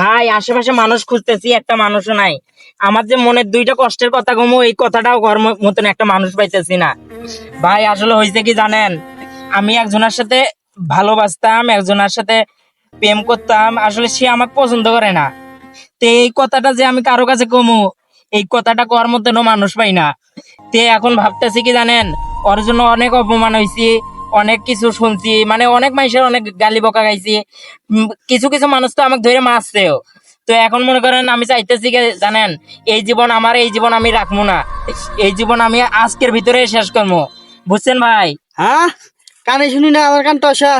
ভাই আশেপাশে মানুষ খুঁজতেছি, একটা মানুষও নাই। আমার যে মনের দুইটা কষ্টের কথা গমো, এই কথাটাও ঘর মতন একটা মানুষ পাইতেছি না। ভাই আসলে হয়েছে কি জানেন, আমি একজনের সাথে ভালোবাসতাম, একজনের সাথে প্রেম করতাম, আসলে সে আমাকে পছন্দ করে না। তো এই কথাটা যে আমি কারো কাছে কমু, এই কথাটা কর মতনও মানুষ পাই না। তে এখন ভাবতেছি কি জানেন, ওর জন্য অনেক অপমান হয়েছি, অনেক কিছু শুনছি, মানে অনেক মানুষের অনেক গালি বকা গাইছি। কিছু কিছু মানুষ তো আমাকে ধরে মারছেও। তো এখন মনে করেন আমি চাইতেছি কি জানেন, এই জীবন আমার, এই জীবন আমি রাখবো না, এই জীবন আমি আজকের ভিতরে শেষ করবো। বুঝছেন ভাই? হ্যাঁ, কানে শুনি না, আমার কান টসা।